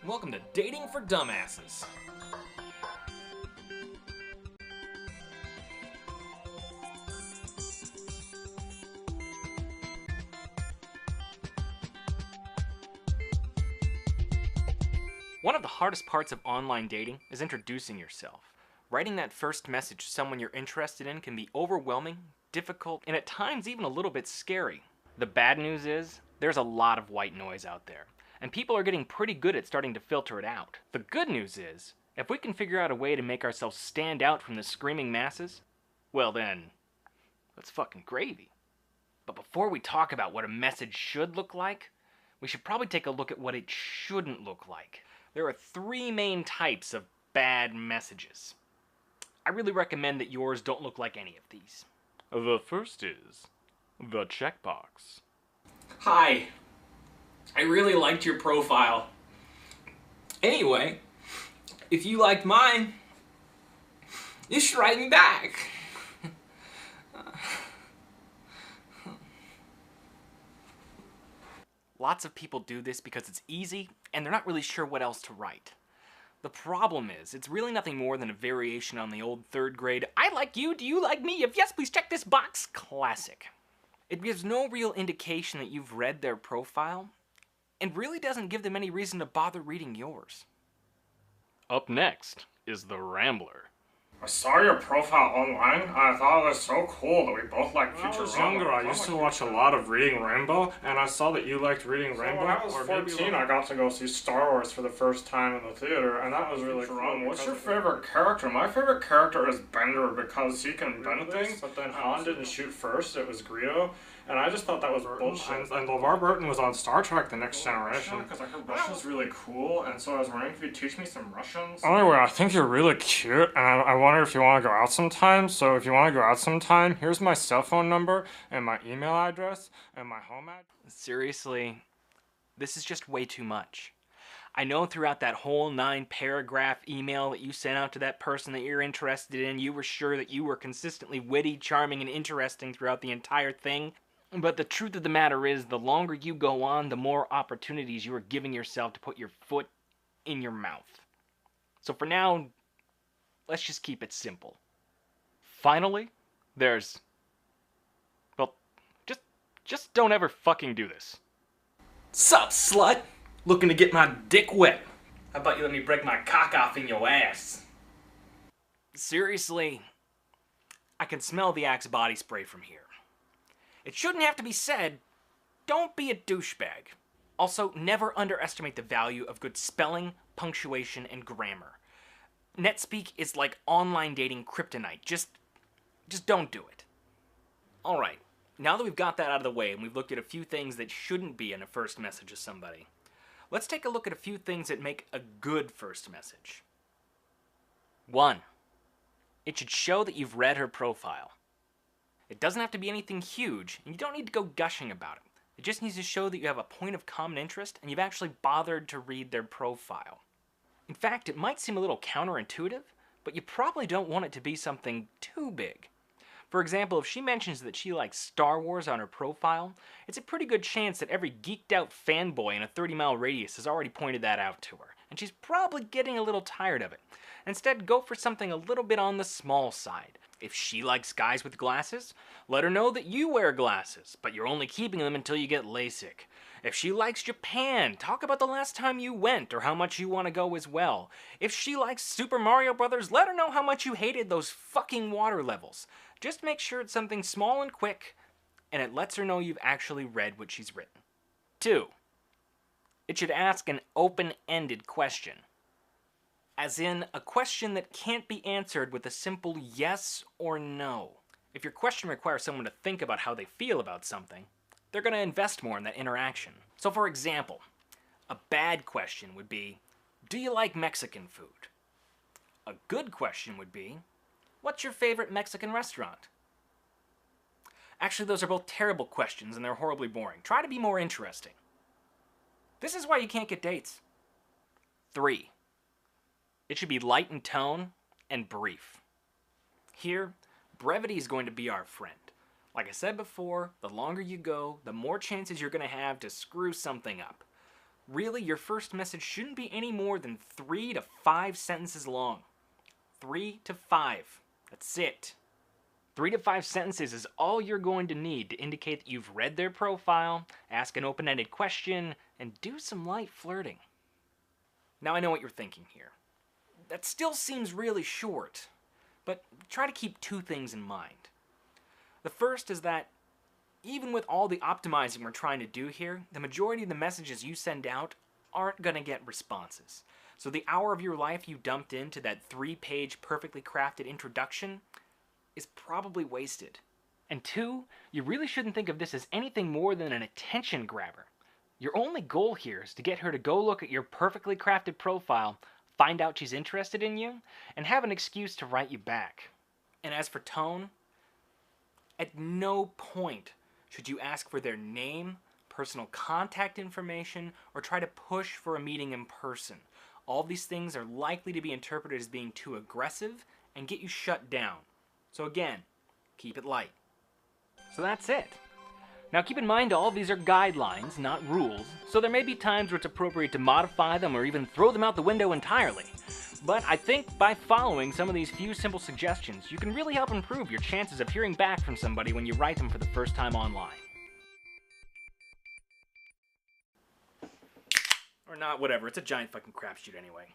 Welcome to Dating for Dumbasses. One of the hardest parts of online dating is introducing yourself. Writing that first message to someone you're interested in can be overwhelming, difficult, and at times even a little bit scary. The bad news is, there's a lot of white noise out there, and people are getting pretty good at starting to filter it out. The good news is, if we can figure out a way to make ourselves stand out from the screaming masses, well then, that's fucking gravy. But before we talk about what a message should look like, we should probably take a look at what it shouldn't look like. There are three main types of bad messages. I really recommend that yours don't look like any of these. The first is the checkbox. Hi. I really liked your profile. Anyway, if you liked mine, you should write me back. Lots of people do this because it's easy and they're not really sure what else to write. The problem is, it's really nothing more than a variation on the old third grade, I like you, do you like me? If yes, please check this box classic. It gives no real indication that you've read their profile, and really doesn't give them any reason to bother reading yours. Up next is the Rambler. I saw your profile online, and I thought it was so cool that we both liked Futurama. When I was younger, I used to watch a lot of Reading Rainbow, and I saw that you liked Reading Rainbow. When I was 14, I got to go see Star Wars for the first time in the theater, and that was really cool. What's your favorite character? My favorite character is Bender because he can bend things, but then Han didn't shoot first, it was Greedo, and I just thought that was bullshit. And LeVar Burton was on Star Trek The Next Generation. Because I heard Russian's really cool, and so I was wondering if you'd teach me some Russians. Anyway, I think you're really cute, and I wonder if you want to go out sometime. So if you want to go out sometime, here's my cell phone number, and my email address, and my home address. Seriously, this is just way too much. I know throughout that whole 9-paragraph email that you sent out to that person that you're interested in, you were sure that you were consistently witty, charming, and interesting throughout the entire thing. But the truth of the matter is, the longer you go on, the more opportunities you are giving yourself to put your foot in your mouth. So for now, let's just keep it simple. Finally, there's... well, just don't ever fucking do this. Sup, slut? Looking to get my dick wet? How about you let me break my cock off in your ass? Seriously, I can smell the Axe body spray from here. It shouldn't have to be said, don't be a douchebag. Also, never underestimate the value of good spelling, punctuation, and grammar. NetSpeak is like online dating kryptonite. Just don't do it. Alright, now that we've got that out of the way and we've looked at a few things that shouldn't be in a first message to somebody, let's take a look at a few things that make a good first message. 1. It should show that you've read her profile. It doesn't have to be anything huge, and you don't need to go gushing about it. It just needs to show that you have a point of common interest and you've actually bothered to read their profile. In fact, it might seem a little counterintuitive, but you probably don't want it to be something too big. For example, if she mentions that she likes Star Wars on her profile, it's a pretty good chance that every geeked out fanboy in a 30-mile radius has already pointed that out to her, and she's probably getting a little tired of it. Instead, go for something a little bit on the small side. If she likes guys with glasses, let her know that you wear glasses, but you're only keeping them until you get LASIK. If she likes Japan, talk about the last time you went or how much you want to go as well. If she likes Super Mario Brothers, let her know how much you hated those fucking water levels. Just make sure it's something small and quick, and it lets her know you've actually read what she's written. 2. It should ask an open-ended question. As in, a question that can't be answered with a simple yes or no. If your question requires someone to think about how they feel about something, they're going to invest more in that interaction. So for example, a bad question would be, do you like Mexican food? A good question would be, what's your favorite Mexican restaurant? Actually, those are both terrible questions and they're horribly boring. Try to be more interesting. This is why you can't get dates. 3. It should be light in tone and brief. Here, brevity is going to be our friend. Like I said before, the longer you go, the more chances you're going to have to screw something up. Really, your first message shouldn't be any more than 3 to 5 sentences long. 3 to 5. That's it. 3 to 5 sentences is all you're going to need to indicate that you've read their profile, ask an open-ended question, and do some light flirting. Now I know what you're thinking here. That still seems really short, but try to keep 2 things in mind. The first is that even with all the optimizing we're trying to do here, the majority of the messages you send out aren't going to get responses. So the hour of your life you dumped into that 3-page perfectly crafted introduction is probably wasted. And 2, you really shouldn't think of this as anything more than an attention grabber. Your only goal here is to get her to go look at your perfectly crafted profile, find out she's interested in you, and have an excuse to write you back. And as for tone, at no point should you ask for their name, personal contact information, or try to push for a meeting in person. All these things are likely to be interpreted as being too aggressive and get you shut down. So again, keep it light. So that's it. Now keep in mind all of these are guidelines, not rules, so there may be times where it's appropriate to modify them or even throw them out the window entirely. But I think by following some of these few simple suggestions, you can really help improve your chances of hearing back from somebody when you write them for the first time online. Or not, whatever, it's a giant fucking crapshoot anyway.